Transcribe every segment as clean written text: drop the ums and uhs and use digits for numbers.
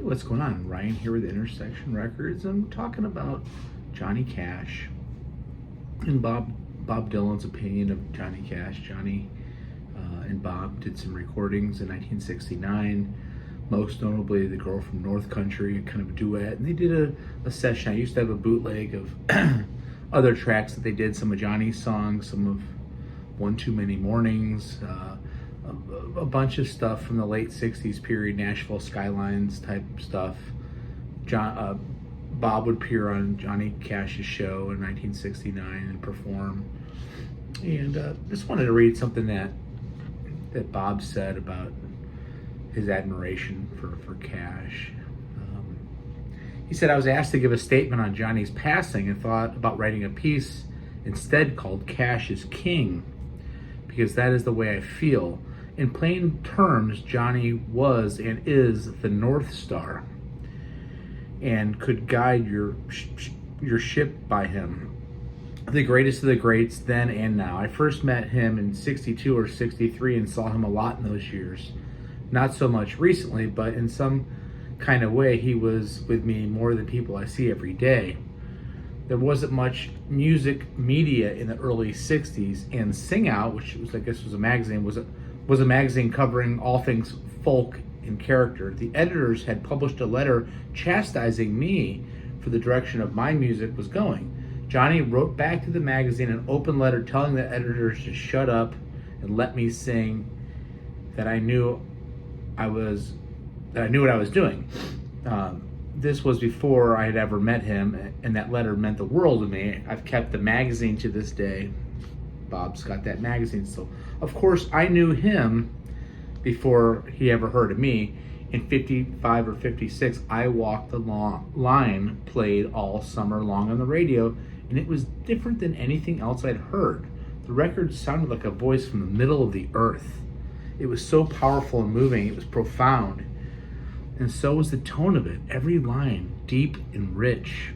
What's going on? Ryan here with Intersection Records. I'm talking about Johnny Cash and Bob Dylan's opinion of Johnny Cash. Johnny and Bob did some recordings in 1969, most notably The Girl from North Country, kind of a duet. And they did a session. I used to have a bootleg of other tracks that they did, some of Johnny's songs, some of One Too Many Mornings, a bunch of stuff from the late 60s period, Nashville Skylines type stuff. Bob would appear on Johnny Cash's show in 1969 and perform. And just wanted to read something that Bob said about his admiration for Cash. He said, "I was asked to give a statement on Johnny's passing and thought about writing a piece instead called Cash is King, because that is the way I feel. In plain terms, Johnny was and is the North Star and could guide your ship by him. The greatest of the greats then and now. I first met him in 62 or 63 and saw him a lot in those years. Not so much recently, but in some kind of way, he was with me more than people I see every day. There wasn't much music media in the early 60s, and Sing Out, which was, I guess was a magazine, was a magazine covering all things folk and character. The editors had published a letter chastising me for the direction of my music was going. Johnny wrote back to the magazine an open letter telling the editors to shut up and let me sing, that I knew what I was doing. This was before I had ever met him, and that letter meant the world to me. I've kept the magazine to this day. Bob's got that magazine. So, of course, I knew him before he ever heard of me. In 55 or 56, I Walked the Line played all summer long on the radio, and it was different than anything else I'd heard. The record sounded like a voice from the middle of the earth. It was so powerful and moving. It was profound. And so was the tone of it. Every line, deep and rich,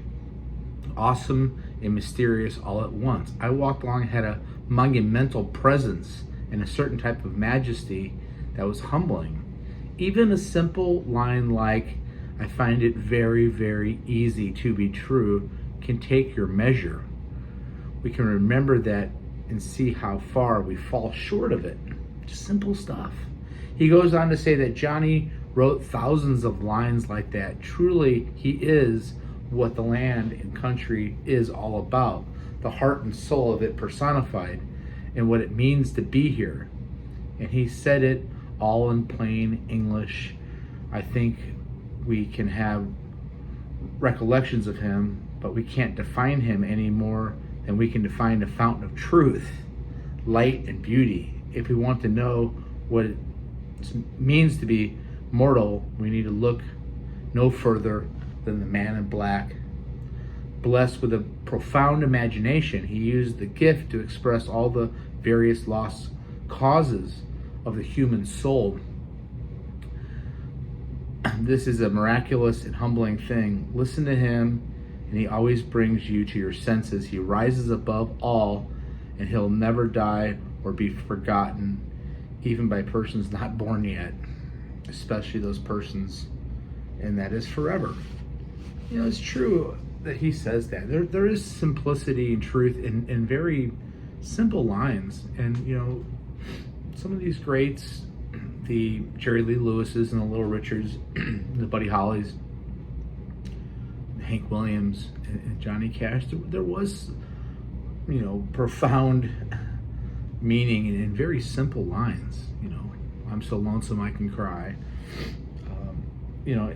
awesome and mysterious all at once. I Walked Along had a monumental presence and a certain type of majesty that was humbling. Even a simple line like, I find it very, very easy to be true, can take your measure. We can remember that and see how far we fall short of it. Just simple stuff. He goes on to say that Johnny wrote thousands of lines like that. Truly, he is what the land and country is all about, the heart and soul of it personified, and what it means to be here. And he said it all in plain English. I think we can have recollections of him, but we can't define him any more than we can define the fountain of truth, light and beauty. If we want to know what it means to be mortal, we need to look no further than the man in black. Blessed with a profound imagination, he used the gift to express all the various lost causes of the human soul. This is a miraculous and humbling thing. Listen to him, and he always brings you to your senses. He rises above all, and he'll never die or be forgotten, even by persons not born yet, especially those persons, and that is forever. You know, it's true that he says that. There is simplicity and truth in very simple lines. And, you know, some of these greats, the Jerry Lee Lewis's and the Little Richards, the Buddy Hollies, Hank Williams, and Johnny Cash, there was, you know, profound meaning in very simple lines. You know, I'm so lonesome I can cry. You know,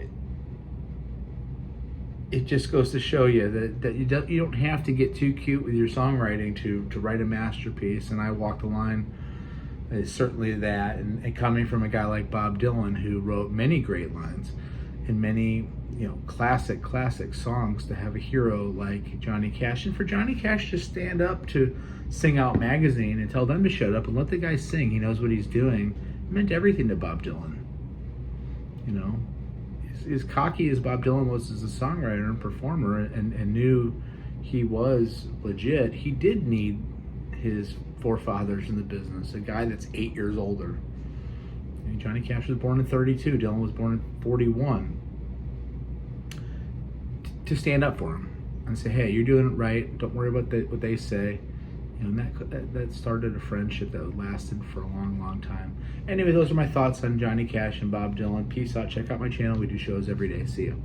it just goes to show you that you don't have to get too cute with your songwriting to write a masterpiece. And I Walk the Line is certainly that. And coming from a guy like Bob Dylan, who wrote many great lines and many, you know, classic songs, to have a hero like Johnny Cash, and for Johnny Cash to stand up to Sing Out magazine and tell them to shut up and let the guy sing, he knows what he's doing, it meant everything to Bob Dylan. You know, as cocky as Bob Dylan was as a songwriter and performer, and knew he was legit, he did need his forefathers in the business, a guy that's 8 years older. I mean, Johnny Cash was born in 32, Dylan was born in 41. to stand up for him and say, hey, you're doing it right. Don't worry about what they say. And that started a friendship that lasted for a long, long time. Anyway, those are my thoughts on Johnny Cash and Bob Dylan. Peace out. Check out my channel. We do shows every day. See you.